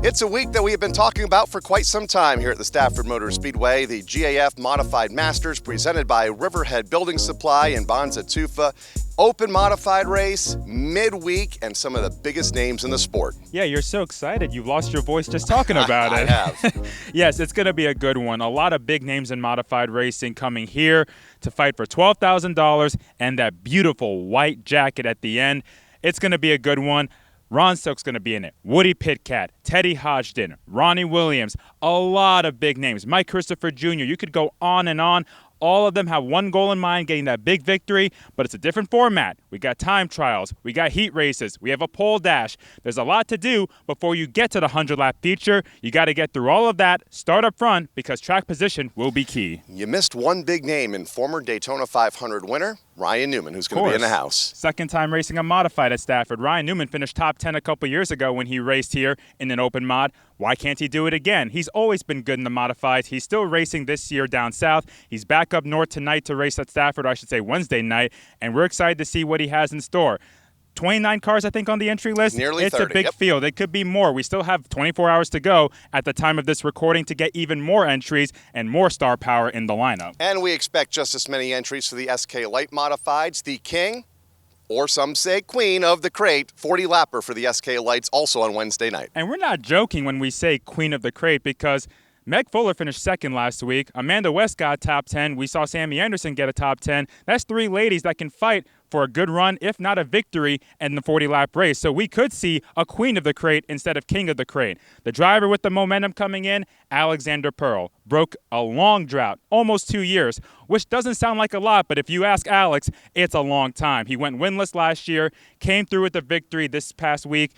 It's a week that we have been talking about for quite some time here at the Stafford Motor Speedway, the GAF Modified Masters presented by Riverhead Building Supply and Bonssa Tufa. Open modified race, midweek, and some of the biggest names in the sport. Yeah, you're so excited. You've lost your voice just talking about it. I have. Yes, it's going to be a good one. A lot of big names in modified racing coming here to fight for $12,000 and that beautiful white jacket at the end. It's going to be a good one. Ron Silk's going to be in it. Woody Pitcat, Teddy Hodgson, Ronnie Williams, a lot of big names. Mike Christopher Jr. You could go on and on. All of them have one goal in mind, getting that big victory, but it's a different format. We got time trials. We got heat races. We have a pole dash. There's a lot to do before you get to the 100-lap feature. You got to get through all of that, start up front, because track position will be key. You missed one big name in former Daytona 500 winner, Ryan Newman, who's going to be in the house. Second time racing a modified at Stafford. Ryan Newman finished top 10 a couple years ago when he raced here in an open mod. Why can't he do it again? He's always been good in the modifieds. He's still racing this year down south. He's back up north tonight to race at Stafford, or I should say Wednesday night, and we're excited to see what he has in store. 29 cars, I think, on the entry list. Nearly 30. It's a big field. It could be more. We still have 24 hours to go at the time of this recording to get even more entries and more star power in the lineup. And we expect just as many entries for the SK Light Modifieds. The king, or some say queen of the crate, 40-lapper for the SK Lights, also on Wednesday night. And we're not joking when we say queen of the crate, because Meg Fuller finished second last week. Amanda West got top 10. We saw Sammy Anderson get a top 10. That's three ladies that can fight for a good run, if not a victory, in the 40-lap race. So we could see a queen of the crate instead of king of the crate. The driver with the momentum coming in, Alexander Pearl, broke a long drought, almost 2 years, which doesn't sound like a lot, but if you ask Alex, it's a long time. He went winless last year, came through with the victory this past week.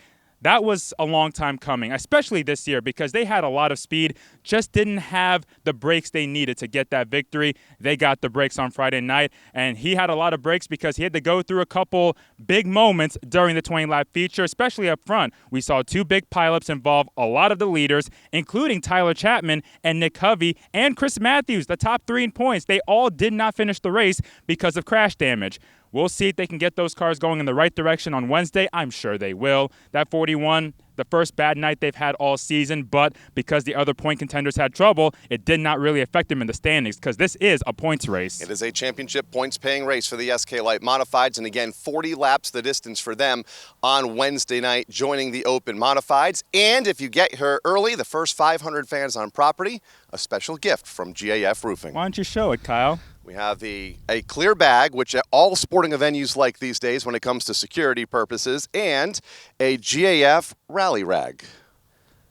That was a long time coming, especially this year, because they had a lot of speed, just didn't have the brakes they needed to get that victory. They got the brakes on Friday night, and he had a lot of brakes because he had to go through a couple big moments during the 20-lap feature, especially up front. We saw two big pileups involve a lot of the leaders, including Tyler Chapman and Nick Hovey and Chris Matthews, the top three in points. They all did not finish the race because of crash damage. We'll see if they can get those cars going in the right direction on Wednesday. I'm sure they will. That 41, the first bad night they've had all season, but because the other point contenders had trouble, it did not really affect them in the standings because this is a points race. It is a championship points-paying race for the SK Light Modifieds, and again, 40 laps the distance for them on Wednesday night, joining the Open Modifieds. And if you get here early, the first 500 fans on property, a special gift from GAF Roofing. Why don't you show it, Kyle? We have a clear bag, which all sporting venues like these days when it comes to security purposes, and a GAF rally rag.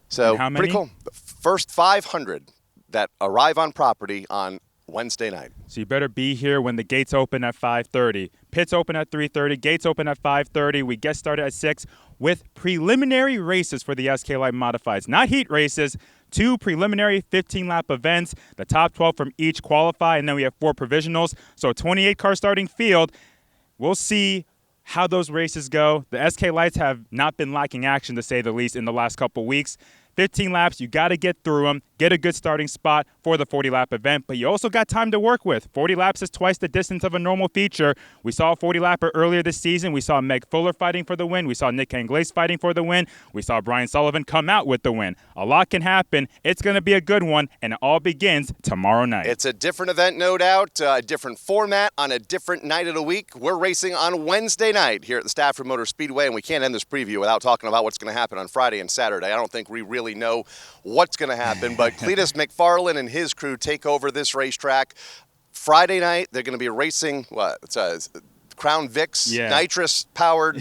So pretty cool. The first 500 that arrive on property on Wednesday night. So you better be here when the gates open at 5:30. Pits open at 3:30. Gates open at 5:30. We get started at 6 with preliminary races for the SK Light Modifieds. Not heat races. 2 preliminary 15-lap events. The top 12 from each qualify, and then we have 4 provisionals. So a 28-car starting field. We'll see how those races go. The SK Lights have not been lacking action, to say the least, in the last couple weeks. 15 laps, you got to get through them, get a good starting spot for the 40-lap event, but you also got time to work with. 40 laps is twice the distance of a normal feature. We saw a 40-lapper earlier this season. We saw Meg Fuller fighting for the win. We saw Nick Anglaise fighting for the win. We saw Brian Sullivan come out with the win. A lot can happen. It's going to be a good one, and it all begins tomorrow night. It's a different event, no doubt, a different format on a different night of the week. We're racing on Wednesday night here at the Stafford Motor Speedway, and we can't end this preview without talking about what's going to happen on Friday and Saturday. I don't think we really know what's going to happen, but Cletus McFarlane and his crew take over this racetrack. Friday night, they're going to be racing, Crown Vics, nitrous-powered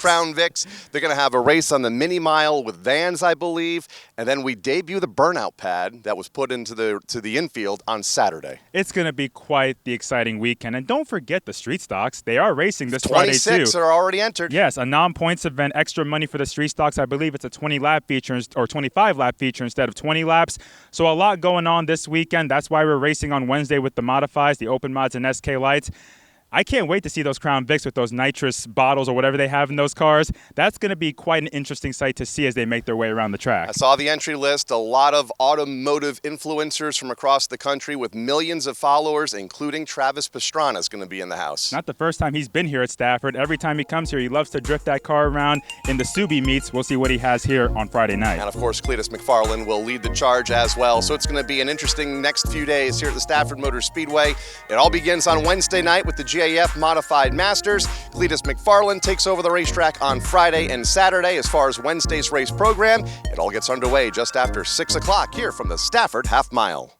Crown Vics. They're going to have a race on the mini mile with vans, I believe, and then we debut the burnout pad that was put into the infield on Saturday. It's going to be quite the exciting weekend, and don't forget the street stocks. They are racing this Friday too. 26 are already entered. Yes, a non-points event, extra money for the street stocks. I believe it's a 20-lap feature or 25-lap feature instead of 20 laps. So a lot going on this weekend. That's why we're racing on Wednesday with the modifieds, the open mods, and SK Lights. I can't wait to see those Crown Vics with those nitrous bottles or whatever they have in those cars. That's going to be quite an interesting sight to see as they make their way around the track. I saw the entry list. A lot of automotive influencers from across the country with millions of followers, including Travis Pastrana is going to be in the house. Not the first time he's been here at Stafford. Every time he comes here, he loves to drift that car around in the Subi meets. We'll see what he has here on Friday night. And, of course, Cletus McFarland will lead the charge as well. So it's going to be an interesting next few days here at the Stafford Motor Speedway. It all begins on Wednesday night with the GAF Modified Masters. Cletus McFarland takes over the racetrack on Friday and Saturday. As far as Wednesday's race program, it all gets underway just after 6 o'clock here from the Stafford Half Mile.